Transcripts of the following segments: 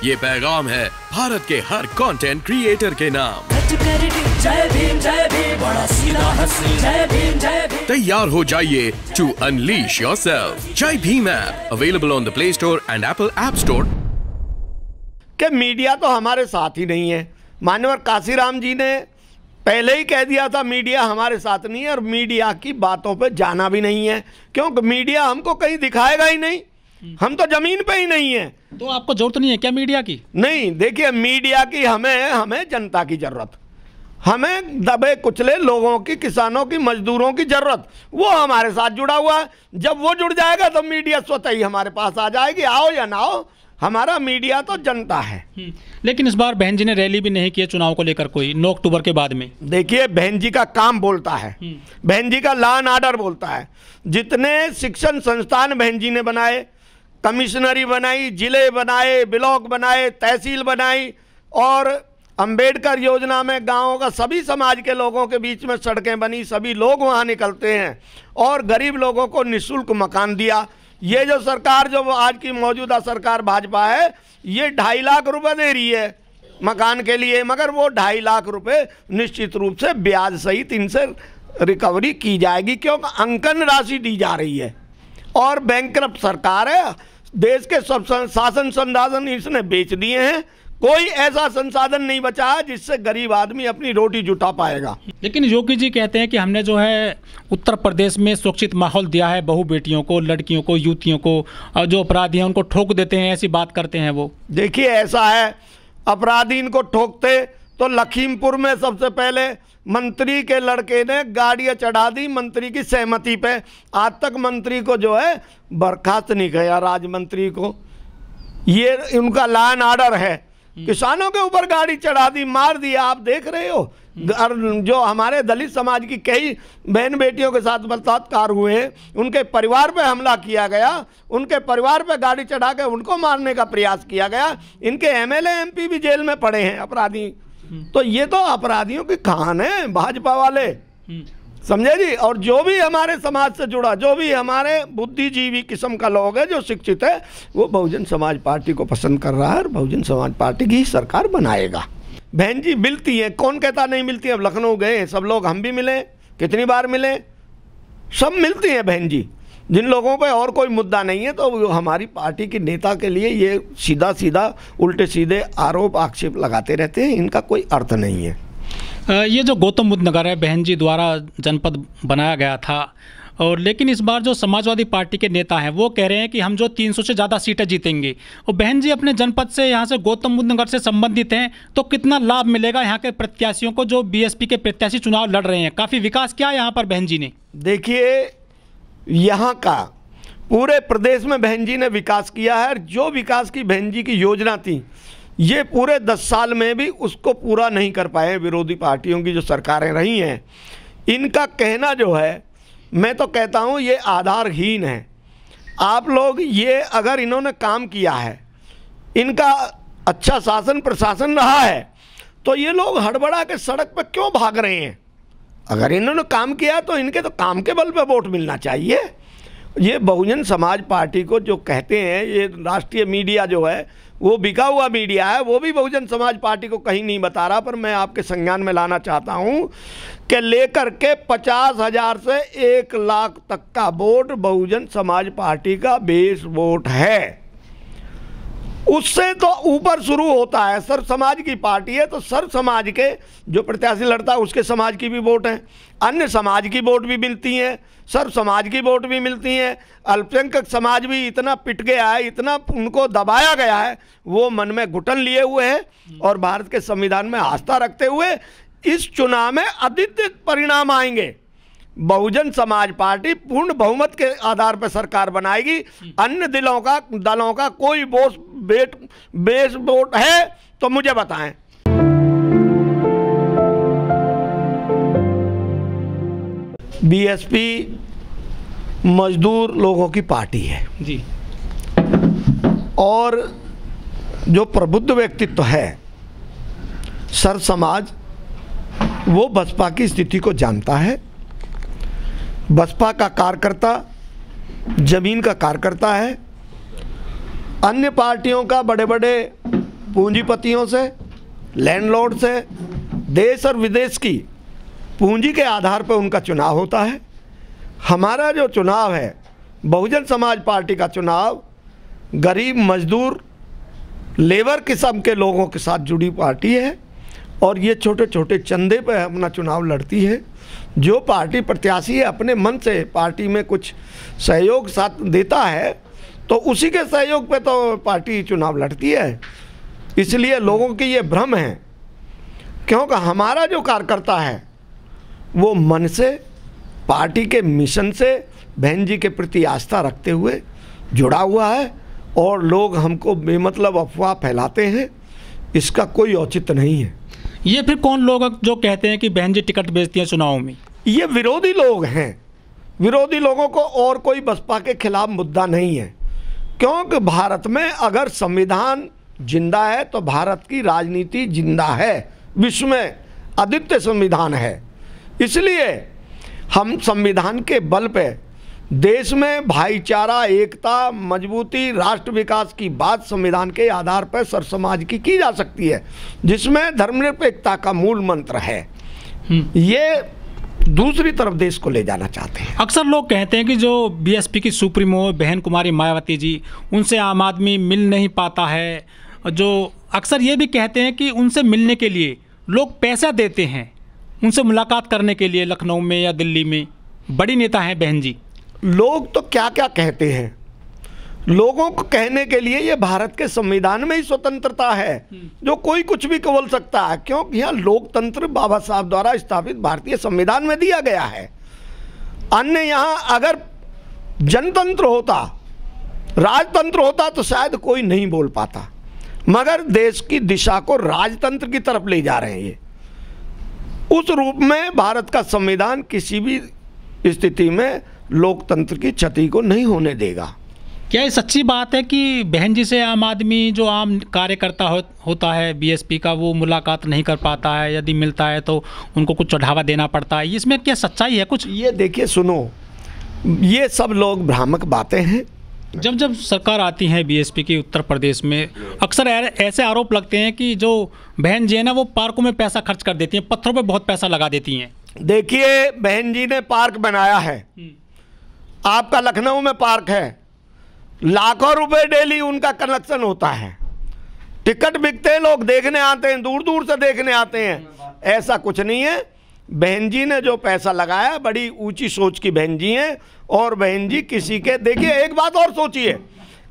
ये पैगाम है भारत के हर कंटेंट क्रिएटर के नाम। जय भीम बड़ा सीधा हंसी, जय भीम। तैयार हो जाइए to unleash yourself. Jai Bhim app available on the play store and Apple app store. कि मीडिया तो हमारे साथ ही नहीं है। मान्यवर काशीराम जी ने पहले ही कह दिया था मीडिया हमारे साथ नहीं है, और मीडिया की बातों पे जाना भी नहीं है, क्योंकि मीडिया हमको कहीं दिखाएगा ही नहीं। हम तो जमीन पे ही नहीं है। तो आपको जरूरत नहीं है क्या मीडिया की? नहीं, देखिए मीडिया की हमें जनता की जरूरत, हमें दबे कुचले लोगों की, किसानों की, मजदूरों की जरूरत, वो हमारे साथ जुड़ा हुआ है। जब वो जुड़ जाएगा तो मीडिया स्वतः ही हमारे पास आ जाएगी, आओ या ना आओ। हमारा मीडिया तो जनता है। लेकिन इस बार बहन जी ने रैली भी नहीं की चुनाव को लेकर कोई, 9 अक्टूबर के बाद में। देखिए बहन जी का काम बोलता है, बहन जी का लॉ एंड ऑर्डर बोलता है। जितने शिक्षण संस्थान बहन जी ने बनाए, कमिश्नरी बनाई, जिले बनाए, ब्लॉक बनाए, तहसील बनाई, और अंबेडकर योजना में गांवों का सभी समाज के लोगों के बीच में सड़कें बनी, सभी लोग वहां निकलते हैं, और गरीब लोगों को निःशुल्क मकान दिया। ये जो सरकार, जो आज की मौजूदा सरकार भाजपा है, ये 2.5 लाख रुपए दे रही है मकान के लिए, मगर वो 2.5 लाख रुपए निश्चित रूप से ब्याज सहित इनसे रिकवरी की जाएगी, क्योंकि अंकन राशि दी जा रही है। और बैंकरप्ट सरकार है, देश के सब शासन संसाधन इसने बेच दिए हैं, कोई ऐसा संसाधन नहीं बचा है जिससे गरीब आदमी अपनी रोटी जुटा पाएगा। लेकिन योगी जी कहते हैं कि हमने जो है उत्तर प्रदेश में सुरक्षित माहौल दिया है, बहू बेटियों को, लड़कियों को, युवतियों को, और जो अपराधी हैं उनको ठोक देते हैं, ऐसी बात करते हैं वो। देखिए ऐसा है, अपराधी इनको ठोकते तो लखीमपुर में सबसे पहले मंत्री के लड़के ने गाड़ियां चढ़ा दी मंत्री की सहमति पे। आज तक मंत्री को जो है बर्खास्त नहीं किया, राज मंत्री को। ये उनका लॉ एंड ऑर्डर है। किसानों के ऊपर गाड़ी चढ़ा दी, मार दिया, आप देख रहे हो। जो हमारे दलित समाज की कई बहन बेटियों के साथ बलात्कार हुए, उनके परिवार पे हमला किया गया, उनके परिवार पे गाड़ी चढ़ा के उनको मारने का प्रयास किया गया। इनके एमएलए एमपी भी जेल में पड़े हैं अपराधी। तो ये तो अपराधियों की कहान है भाजपा वाले, समझे जी। और जो भी हमारे समाज से जुड़ा, जो भी हमारे बुद्धिजीवी किस्म का लोग है, जो शिक्षित है, वो बहुजन समाज पार्टी को पसंद कर रहा है, और बहुजन समाज पार्टी की ही सरकार बनाएगा। बहन जी मिलती है, कौन कहता नहीं मिलती है। अब लखनऊ गए सब लोग, हम भी मिले, कितनी बार मिले, सब मिलती हैं बहन जी। जिन लोगों पे और कोई मुद्दा नहीं है, तो हमारी पार्टी के नेता के लिए ये सीधा सीधा उल्टे सीधे आरोप आक्षेप लगाते रहते हैं, इनका कोई अर्थ नहीं है। ये जो गौतम बुद्ध नगर है, बहन जी द्वारा जनपद बनाया गया था, और लेकिन इस बार जो समाजवादी पार्टी के नेता हैं वो कह रहे हैं कि हम जो 300 से ज़्यादा सीटें जीतेंगे। और बहन जी अपने जनपद से, यहाँ से गौतम बुद्ध नगर से संबंधित हैं, तो कितना लाभ मिलेगा यहाँ के प्रत्याशियों को, जो बीएसपी के प्रत्याशी चुनाव लड़ रहे हैं? काफ़ी विकास किया है यहाँ पर बहन जी ने। देखिए यहाँ का पूरे प्रदेश में बहन जी ने विकास किया है। जो विकास की बहन जी की योजना थी, ये पूरे 10 साल में भी उसको पूरा नहीं कर पाए विरोधी पार्टियों की जो सरकारें रही हैं। इनका कहना जो है, मैं तो कहता हूँ ये आधारहीन है। आप लोग ये, अगर इन्होंने काम किया है, इनका अच्छा शासन प्रशासन रहा है, तो ये लोग हड़बड़ा के सड़क पर क्यों भाग रहे हैं? अगर इन्होंने काम किया तो इनके तो काम के बल पे वोट मिलना चाहिए। ये बहुजन समाज पार्टी को जो कहते हैं, ये राष्ट्रीय मीडिया जो है वो बिका हुआ मीडिया है, वो भी बहुजन समाज पार्टी को कहीं नहीं बता रहा। पर मैं आपके संज्ञान में लाना चाहता हूं कि लेकर के 50,000 से 1 लाख तक का वोट बहुजन समाज पार्टी का बेस वोट है। उससे तो ऊपर शुरू होता है। सर समाज की पार्टी है, तो सर समाज के जो प्रत्याशी लड़ता है उसके समाज की भी वोट है, अन्य समाज की वोट भी मिलती हैं, सर समाज की वोट भी मिलती हैं। अल्पसंख्यक समाज भी इतना पिट गया है, इतना उनको दबाया गया है, वो मन में घुटन लिए हुए हैं, और भारत के संविधान में आस्था रखते हुए इस चुनाव में अद्वितीय परिणाम आएंगे। बहुजन समाज पार्टी पूर्ण बहुमत के आधार पर सरकार बनाएगी। अन्य दलों का कोई बेस वोट है तो मुझे बताएं। बीएसपी मजदूर लोगों की पार्टी है जी, और जो प्रबुद्ध व्यक्तित्व है, सर समाज, वो बसपा की स्थिति को जानता है। बसपा का कार्यकर्ता जमीन का कार्यकर्ता है। अन्य पार्टियों का, बड़े बड़े पूंजीपतियों से, लैंडलॉर्ड से, देश और विदेश की पूंजी के आधार पर उनका चुनाव होता है। हमारा जो चुनाव है, बहुजन समाज पार्टी का चुनाव, गरीब, मजदूर, लेबर किस्म के लोगों के साथ जुड़ी पार्टी है और ये छोटे छोटे चंदे पर अपना चुनाव लड़ती है। जो पार्टी प्रत्याशी है अपने मन से पार्टी में कुछ सहयोग साथ देता है तो उसी के सहयोग पे तो पार्टी चुनाव लड़ती है। इसलिए लोगों की ये भ्रम है, क्योंकि हमारा जो कार्यकर्ता है वो मन से, पार्टी के मिशन से, बहन जी के प्रति आस्था रखते हुए जुड़ा हुआ है और लोग हमको बेमतलब अफवाह फैलाते हैं, इसका कोई औचित्य नहीं है। ये फिर कौन लोग जो कहते हैं कि बहन जी टिकट बेचती हैं चुनाव में? ये विरोधी लोग हैं। विरोधी लोगों को और कोई बसपा के खिलाफ मुद्दा नहीं है, क्योंकि भारत में अगर संविधान जिंदा है तो भारत की राजनीति जिंदा है, विश्व में अद्वितीय संविधान है। इसलिए हम संविधान के बल पे देश में भाईचारा, एकता, मजबूती, राष्ट्र विकास की बात संविधान के आधार पर सर समाज की जा सकती है, जिसमें धर्मनिरपेक्षता का मूल मंत्र है। ये दूसरी तरफ देश को ले जाना चाहते हैं। अक्सर लोग कहते हैं कि जो बीएसपी की सुप्रीमो बहन कुमारी मायावती जी, उनसे आम आदमी मिल नहीं पाता है। जो अक्सर ये भी कहते हैं कि उनसे मिलने के लिए लोग पैसा देते हैं, उनसे मुलाकात करने के लिए लखनऊ में या दिल्ली में। बड़ी नेता हैं बहन जी। लोग तो क्या क्या कहते हैं, लोगों को कहने के लिए ये भारत के संविधान में ही स्वतंत्रता है, जो कोई कुछ भी बोल सकता है, क्योंकि यहाँ लोकतंत्र बाबा साहब द्वारा स्थापित भारतीय संविधान में दिया गया है। अन्य यहाँ अगर जनतंत्र होता, राजतंत्र होता तो शायद कोई नहीं बोल पाता, मगर देश की दिशा को राजतंत्र की तरफ ले जा रहे हैं ये। उस रूप में भारत का संविधान किसी भी स्थिति में लोकतंत्र की क्षति को नहीं होने देगा। क्या ये सच्ची बात है कि बहन जी से आम आदमी, जो आम कार्यकर्ता होता है बीएसपी का, वो मुलाकात नहीं कर पाता है, यदि मिलता है तो उनको कुछ चढ़ावा देना पड़ता है? इसमें क्या सच्चाई है कुछ? ये देखिए, सुनो, ये सब लोग भ्रामक बातें हैं। जब जब सरकार आती है बीएसपी की उत्तर प्रदेश में, अक्सर ऐसे आरोप लगते हैं कि जो बहन जी है ना, वो पार्कों में पैसा खर्च कर देती हैं, पत्थरों पे बहुत पैसा लगा देती हैं। देखिए, बहन जी ने पार्क बनाया है, आपका लखनऊ में पार्क है, लाखों रुपए डेली उनका कलेक्शन होता है, टिकट बिकते हैं, लोग देखने आते हैं, दूर दूर से देखने आते हैं। ऐसा कुछ नहीं है। बहन जी ने जो पैसा लगाया, बड़ी ऊंची सोच की बहन जी हैं और बहन जी किसी के, देखिए एक बात और सोचिए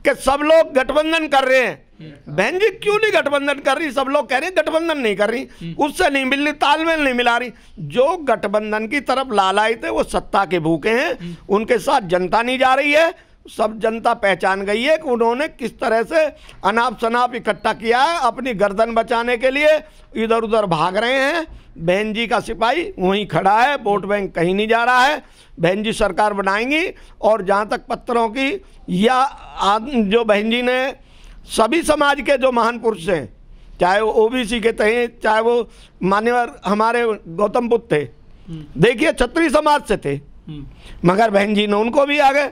कि सब लोग गठबंधन कर रहे हैं, बहन जी क्यों नहीं गठबंधन कर रही? सब लोग कह रहे हैं गठबंधन नहीं कर रही, उससे नहीं मिल रही, तालमेल नहीं मिला रही। जो गठबंधन की तरफ लालाए थे वो सत्ता के भूखे हैं, उनके साथ जनता नहीं जा रही है। सब जनता पहचान गई है कि उन्होंने किस तरह से अनाप शनाप इकट्ठा किया है, अपनी गर्दन बचाने के लिए इधर उधर भाग रहे हैं। बहन जी का सिपाही वहीं खड़ा है, वोट बैंक कहीं नहीं जा रहा है। बहन जी सरकार बनाएंगी और जहाँ तक पत्थरों की या जो बहन जी ने सभी समाज के जो महान पुरुष हैं, चाहे वो ओबीसी के थे, चाहे वो मान्यवर हमारे गौतम बुद्ध थे, देखिए क्षत्रिय समाज से थे, मगर बहन जी ने उनको भी आगे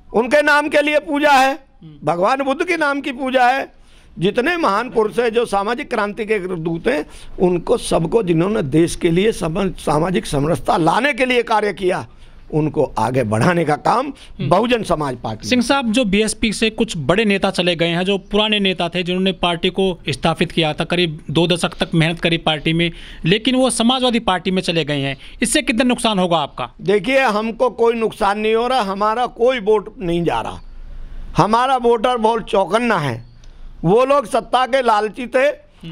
उनके नाम के लिए पूजा है, भगवान बुद्ध के नाम की पूजा है। जितने महान पुरुष हैं जो सामाजिक क्रांति के दूत हैं, उनको सबको, जिन्होंने देश के लिए सामाजिक समरसता लाने के लिए कार्य किया, उनको आगे बढ़ाने का काम बहुजन समाज पार्टी। सिंह साहब, जो बीएसपी से कुछ बड़े नेता चले गए हैं, जो पुराने नेता थे जिन्होंने पार्टी को स्थापित किया था, करीब 2 दशक तक मेहनत करी पार्टी में, लेकिन वो समाजवादी पार्टी में चले गए हैं, इससे कितना नुकसान होगा आपका? देखिए, हमको कोई नुकसान नहीं हो रहा, हमारा कोई वोट नहीं जा रहा, हमारा वोटर बहुत चौकन्ना है। वो लोग सत्ता के लालची थे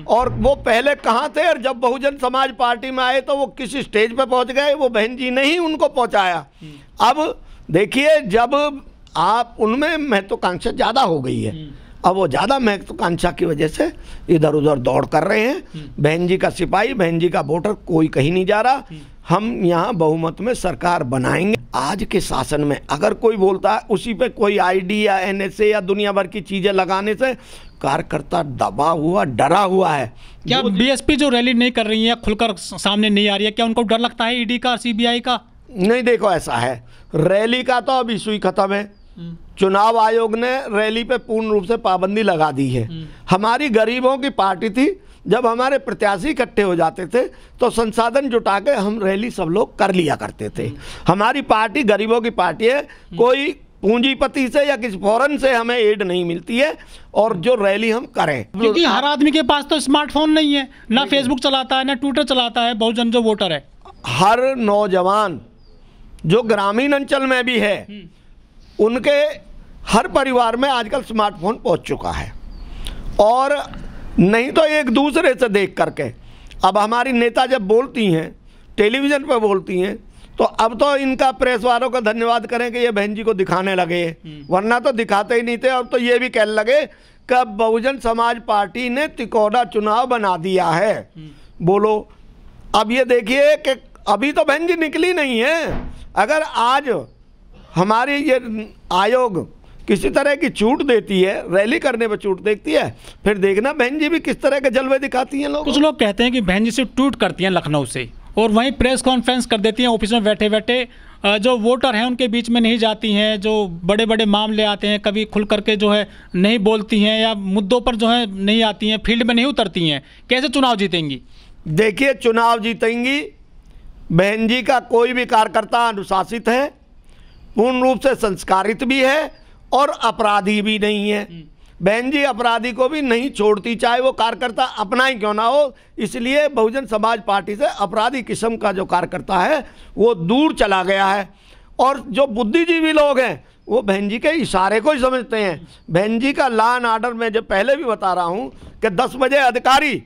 और वो पहले कहाँ थे, और जब बहुजन समाज पार्टी में आए तो वो किस स्टेज पे पहुंच गए, वो बहन जी ने ही उनको पहुंचाया। अब देखिए, जब आप उनमें महत्वाकांक्षा ज़्यादा हो गई है, अब वो ज़्यादा महत्वाकांक्षा की वजह से इधर उधर दौड़ कर रहे हैं। बहन जी का सिपाही, बहन जी का वोटर कोई कहीं नहीं जा रहा। हम यहाँ बहुमत में सरकार बनाएंगे। आज के शासन में अगर कोई बोलता है उसी पे कोई आईडी या एनएसए या दुनिया भर की चीज़ें लगाने से कार्यकर्ता दबा हुआ, डरा हुआ है। क्या बीएसपी जो रैली नहीं कर रही है, खुलकर सामने नहीं आ रही है, क्या उनको डर लगता है ईडी का, सीबीआई का? नहीं, देखो ऐसा है, रैली का तो अब इशू ही खत्म है, चुनाव आयोग ने रैली पे पूर्ण रूप से पाबंदी लगा दी है। हमारी गरीबों की पार्टी थी, जब हमारे प्रत्याशी इकट्ठे हो जाते थे तो संसाधन जुटा के हम रैली सब लोग कर लिया करते थे। हमारी पार्टी गरीबों की पार्टी है, कोई पूंजीपति से या किसी फॉरेन से हमें एड नहीं मिलती है, और जो रैली हम करें, क्योंकि हर आदमी के पास तो स्मार्टफोन नहीं है, ना फेसबुक चलाता है ना ट्विटर चलाता है, बहुजन जो वोटर है। हर नौजवान जो ग्रामीण अंचल में भी है, उनके हर परिवार में आजकल स्मार्टफोन पहुंच चुका है, और नहीं तो एक दूसरे से देख करके। अब हमारी नेता जब बोलती हैं, टेलीविज़न पर बोलती हैं, तो अब तो इनका प्रेस वालों का धन्यवाद करें कि ये बहन जी को दिखाने लगे, वरना तो दिखाते ही नहीं थे। अब तो ये भी कहने लगे कि बहुजन समाज पार्टी ने तिकोना चुनाव बना दिया है। बोलो, अब ये देखिए कि अभी तो बहन जी निकली नहीं है। अगर आज हमारी ये आयोग किसी तरह की छूट देती है, रैली करने पर छूट देती है, फिर देखना बहन जी भी किस तरह के जलवे दिखाती हैं। लोग कुछ लोग कहते हैं कि बहन जी से ट्वीट करती हैं लखनऊ से, और वहीं प्रेस कॉन्फ्रेंस कर देती हैं ऑफिस में बैठे बैठे। जो वोटर हैं उनके बीच में नहीं जाती हैं, जो बड़े बड़े मामले आते हैं कभी खुल करके जो है नहीं बोलती हैं, या मुद्दों पर जो है नहीं आती हैं, फील्ड में नहीं उतरती हैं। कैसे चुनाव जीतेंगी? देखिए, चुनाव जीतेंगी, बहन जी का कोई भी कार्यकर्ता अनुशासित है, पूर्ण रूप से संस्कारित भी है, और अपराधी भी नहीं है। बहन जी अपराधी को भी नहीं छोड़ती, चाहे वो कार्यकर्ता अपना ही क्यों ना हो। इसलिए बहुजन समाज पार्टी से अपराधी किस्म का जो कार्यकर्ता है वो दूर चला गया है, और जो बुद्धिजीवी लोग हैं वो बहन जी के इशारे को ही समझते हैं। बहन जी का लॉ एंड ऑर्डर में जो पहले भी बता रहा हूँ कि 10 बजे अधिकारी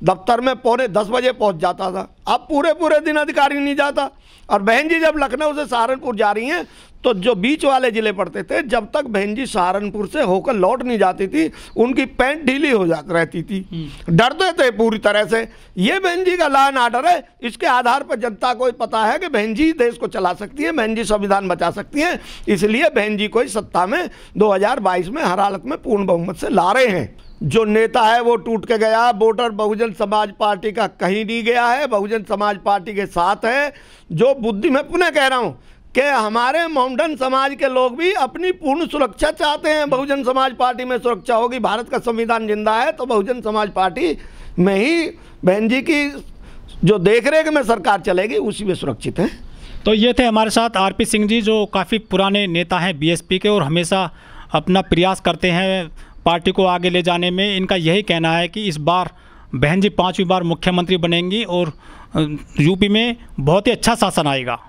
दफ्तर में 9:45 बजे पहुंच जाता था, अब पूरे दिन अधिकारी नहीं जाता। और बहन जी जब लखनऊ से सहारनपुर जा रही हैं तो जो बीच वाले ज़िले पड़ते थे, जब तक बहन जी सहारनपुर से होकर लौट नहीं जाती थी, उनकी पैंट ढीली हो जाती रहती थी, डरते थे पूरी तरह से। ये बहन जी का लॉ एंड ऑर्डर है, इसके आधार पर जनता को पता है कि बहन जी देश को चला सकती है, बहन जी संविधान बचा सकती हैं। इसलिए बहन जी को सत्ता में 2022 में हर हालत में पूर्ण बहुमत से ला रहे हैं। जो नेता है वो टूट के गया, वोटर बहुजन समाज पार्टी का कहीं नहीं गया है, बहुजन समाज पार्टी के साथ है। जो बुद्धि, मैं पुनः कह रहा हूँ कि हमारे मोमडन समाज के लोग भी अपनी पूर्ण सुरक्षा चाहते हैं। बहुजन समाज पार्टी में सुरक्षा होगी, भारत का संविधान जिंदा है, तो बहुजन समाज पार्टी में ही बहन जी की जो देखरेख में सरकार चलेगी, उसी में सुरक्षित है। तो ये थे हमारे साथ आरपी सिंह जी, जो काफ़ी पुराने नेता हैं बीएसपी के, और हमेशा अपना प्रयास करते हैं पार्टी को आगे ले जाने में। इनका यही कहना है कि इस बार बहन जी 5वीं बार मुख्यमंत्री बनेंगी और यूपी में बहुत ही अच्छा शासन आएगा।